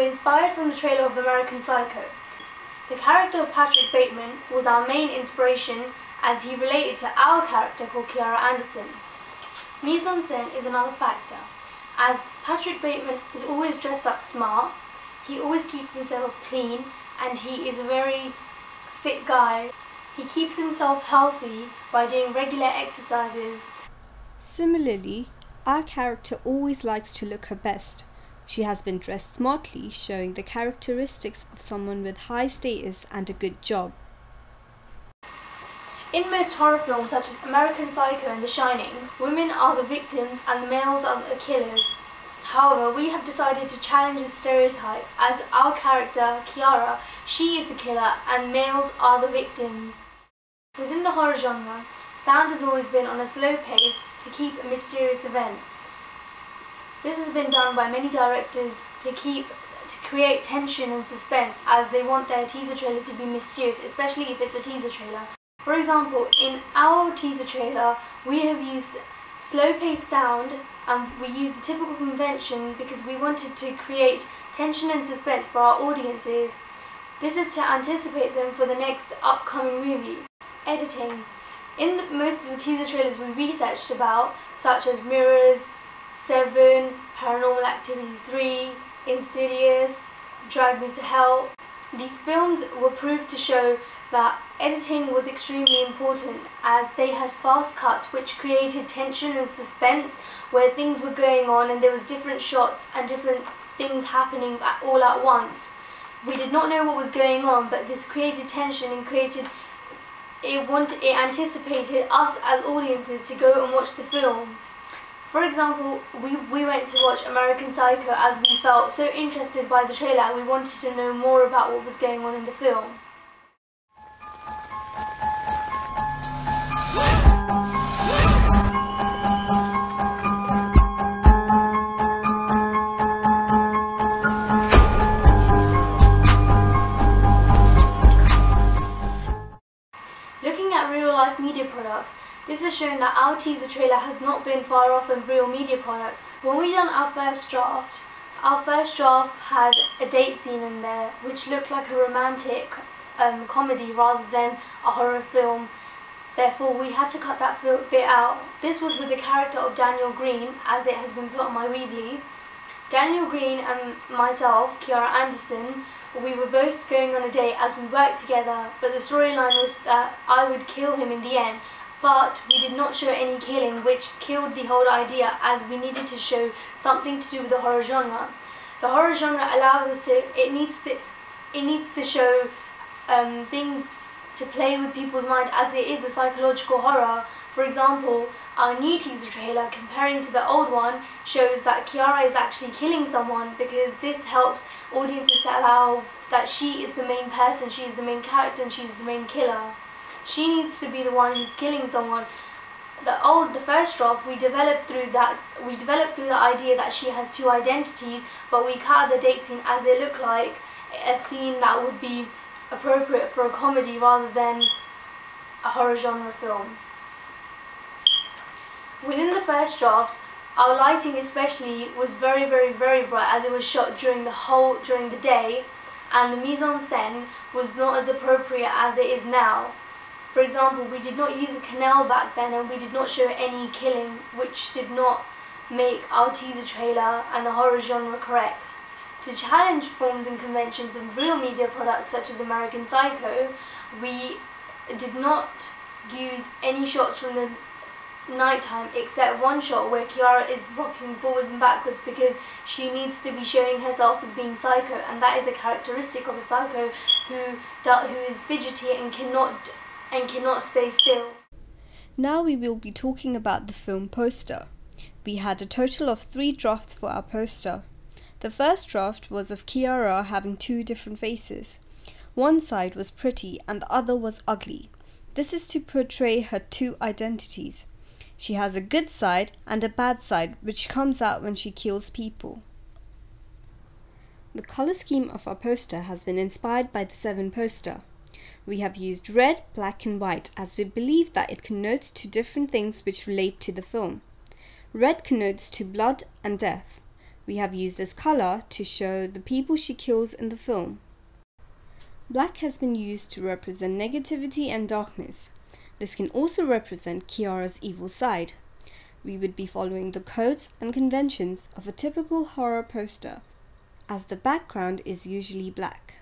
were inspired from the trailer of American Psycho. The character of Patrick Bateman was our main inspiration as he related to our character called Kiara Anderson. Mise-en-scène is another factor, as Patrick Bateman is always dressed up smart, he always keeps himself clean, and he is a very fit guy. He keeps himself healthy by doing regular exercises. Similarly, our character always likes to look her best. She has been dressed smartly, showing the characteristics of someone with high status and a good job. In most horror films such as American Psycho and The Shining, women are the victims and the males are the killers. However, we have decided to challenge this stereotype as our character, Kiara, she is the killer and males are the victims. Within the horror genre, sound has always been on a slow pace to keep a mysterious event. This has been done by many directors to create tension and suspense, as they want their teaser trailer to be mysterious, especially if it's a teaser trailer. For example, in our teaser trailer, we have used slow-paced sound and we used the typical convention because we wanted to create tension and suspense for our audiences. This is to anticipate them for the next upcoming movie. Editing. In most of the teaser trailers we researched about, such as Mirrors, Seven, Paranormal Activity 3, Insidious, Drag Me to Hell, these films were proved to show that editing was extremely important as they had fast cuts which created tension and suspense where things were going on and there was different shots and different things happening all at once. We did not know what was going on, but this created tension and it anticipated us as audiences to go and watch the film. For example, we went to watch American Psycho as we felt so interested by the trailer and we wanted to know more about what was going on in the film. Looking at real-life media products, this has shown that our teaser trailer has not been far off of real media products. When we done our first draft had a date scene in there which looked like a romantic comedy rather than a horror film. Therefore, we had to cut that bit out. This was with the character of Daniel Green, as it has been put on my Weebly. Daniel Green and myself, Kiara Anderson, we were both going on a date as we worked together, but the storyline was that I would kill him in the end. But we did not show any killing, which killed the whole idea, as we needed to show something to do with the horror genre. The horror genre allows us to, it needs to show things to play with people's mind, as it is a psychological horror. For example, our new teaser trailer, comparing to the old one, shows that Kiara is actually killing someone, because this helps audiences to allow that she is the main person, she is the main character and she is the main killer. She needs to be the one who's killing someone. The first draft we developed through the idea that she has two identities, but we cut the date scene as it looked like a scene that would be appropriate for a comedy rather than a horror genre film. Within the first draft, our lighting especially was very bright, as it was shot during the day, and the mise-en-scène was not as appropriate as it is now. For example, we did not use a canal back then and we did not show any killing, which did not make our teaser trailer and the horror genre correct. To challenge forms and conventions of real media products such as American Psycho, we did not use any shots from the nighttime except one shot where Kiara is rocking forwards and backwards because she needs to be showing herself as being psycho, and that is a characteristic of a psycho who is fidgety and cannot stay still. Now we will be talking about the film poster. We had a total of 3 drafts for our poster. The first draft was of Kiara having 2 different faces. One side was pretty and the other was ugly. This is to portray her 2 identities. She has a good side and a bad side, which comes out when she kills people. The color scheme of our poster has been inspired by the Seven poster. We have used red, black and white as we believe that it connotes to different things which relate to the film. Red connotes to blood and death. We have used this colour to show the people she kills in the film. Black has been used to represent negativity and darkness. This can also represent Kiara's evil side. We would be following the codes and conventions of a typical horror poster, as the background is usually black.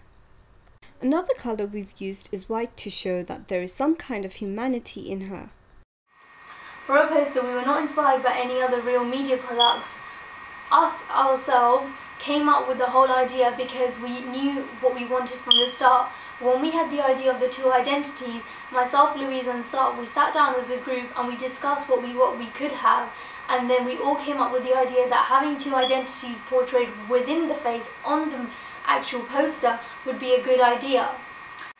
Another colour we've used is white to show that there is some kind of humanity in her. For our poster, we were not inspired by any other real media products. Us ourselves came up with the whole idea because we knew what we wanted from the start. When we had the idea of the two identities, myself, Louise and Sar, we sat down as a group and we discussed what we could have, and then we all came up with the idea that having two identities portrayed within the face on the actual poster would be a good idea.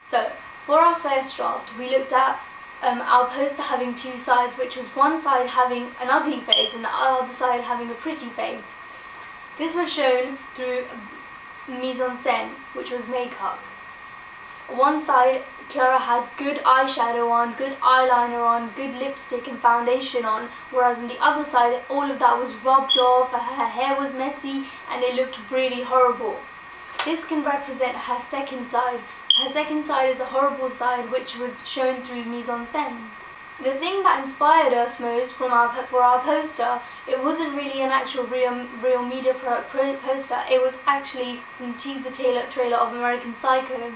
So, for our first draft, we looked at our poster having two sides, which was one side having an ugly face and the other side having a pretty face. This was shown through mise-en-scène, which was makeup. One side, Kiara had good eyeshadow on, good eyeliner on, good lipstick and foundation on, whereas on the other side, all of that was rubbed off, her hair was messy, and it looked really horrible. This can represent her second side. Her second side is a horrible side, which was shown through mise-en-scène. The thing that inspired us most for our poster, it wasn't really an actual real media poster, it was actually from the teaser trailer of American Psycho.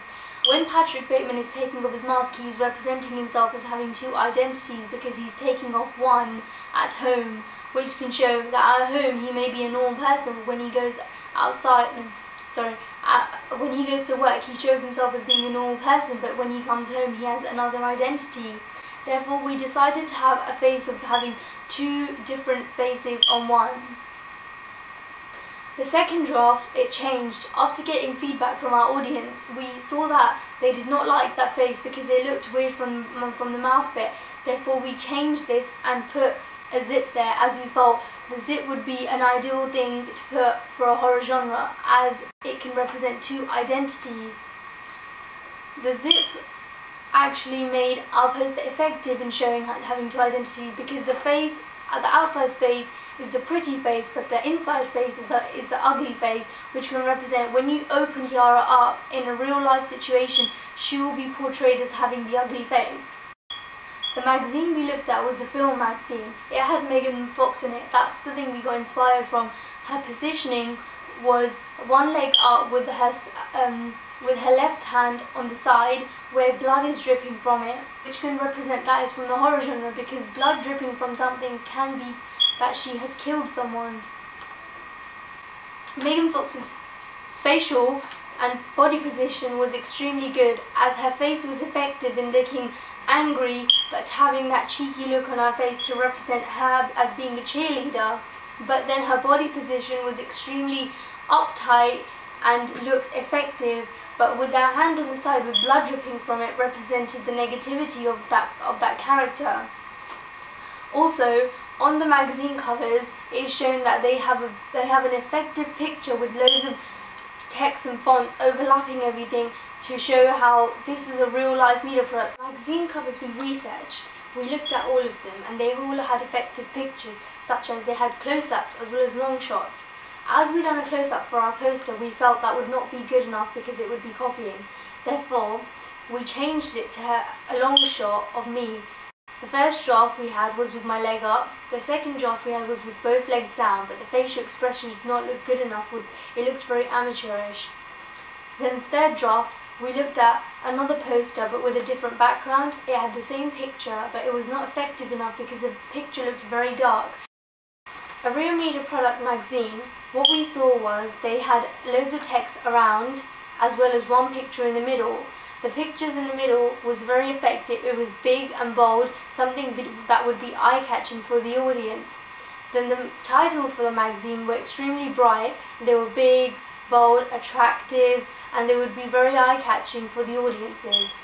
When Patrick Bateman is taking off his mask, he's representing himself as having two identities because he's taking off one at home, which can show that at home he may be a normal person, but when he goes outside, when he goes to work, he shows himself as being a normal person, but when he comes home, he has another identity. Therefore, we decided to have a face of having two different faces on one. The second draft, it changed. After getting feedback from our audience, we saw that they did not like that face because it looked weird from the mouth bit. Therefore, we changed this and put a zip there, as we felt the zip would be an ideal thing to put for a horror genre, as it can represent two identities. The zip actually made our poster effective in showing having two identities, because the face, the outside face, is the pretty face, but the inside face is the ugly face, which can represent when you open Kiara up in a real life situation, she will be portrayed as having the ugly face. The magazine we looked at was a film magazine. It had Megan Fox in it. That's the thing we got inspired from. Her positioning was one leg up with her left hand on the side where blood is dripping from it, which can represent that is from the horror genre, because blood dripping from something can be that she has killed someone. Megan Fox's facial and body position was extremely good, as her face was effective in looking angry but having that cheeky look on her face to represent her as being a cheerleader, but then her body position was extremely uptight and looked effective, but with her hand on the side with blood dripping from it represented the negativity of that character. Also, on the magazine covers, it is shown that they have an effective picture with loads of text and fonts overlapping everything to show how this is a real life media product. Magazine covers we researched, we looked at all of them, and they all had effective pictures, such as they had close-ups as well as long shots. As we done a close-up for our poster, we felt that would not be good enough because it would be copying. Therefore, we changed it to a long shot of me. The first draft we had was with my leg up. The second draft we had was with both legs down, but the facial expression did not look good enough. It looked very amateurish. Then the third draft, we looked at another poster but with a different background. It had the same picture, but it was not effective enough because the picture looked very dark. A real media product magazine, what we saw was they had loads of text around as well as one picture in the middle. The pictures in the middle was very effective. It was big and bold, something that would be eye-catching for the audience. Then the titles for the magazine were extremely bright. They were big, bold, attractive, and they would be very eye-catching for the audiences.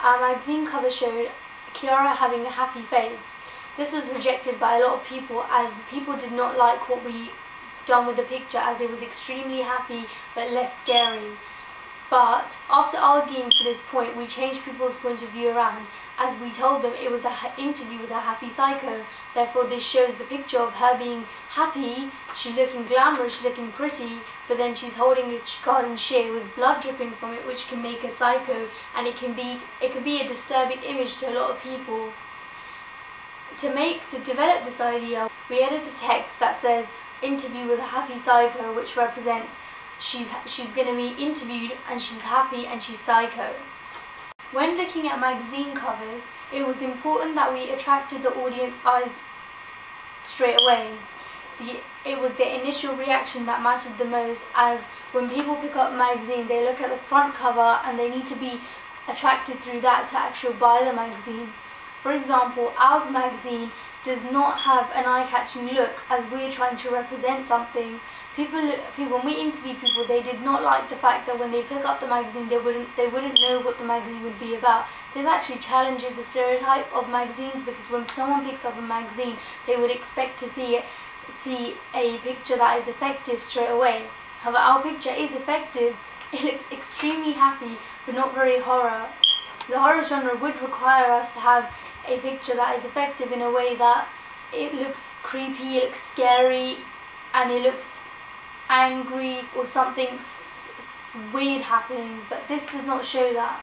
Our magazine cover showed Kiara having a happy face. This was rejected by a lot of people, as people did not like what we done with the picture, as it was extremely happy but less scary. But after arguing for this point, we changed people's point of view around, as we told them it was an interview with a happy psycho. Therefore this shows the picture of her being happy, she's looking glamorous, she's looking pretty, but then she's holding a garden shear with blood dripping from it, which can make her psycho, and it can be a disturbing image to a lot of people. To develop this idea, we added a text that says interview with a happy psycho, which represents she's going to be interviewed and she's happy and she's psycho. When looking at magazine covers, it was important that we attracted the audience eyes straight away. It was the initial reaction that mattered the most, as when people pick up a magazine, they look at the front cover and they need to be attracted through that to actually buy the magazine. For example, our magazine does not have an eye-catching look, as we're trying to represent something. When we interviewed people, they did not like the fact that when they pick up the magazine, they wouldn't know what the magazine would be about. This actually challenges the stereotype of magazines, because when someone picks up a magazine, they would expect to see a picture that is effective straight away. However, our picture is effective. It looks extremely happy, but not very horror. The horror genre would require us to have a picture that is effective in a way that it looks creepy, it looks scary, and it looks angry or something weird happening, but this does not show that.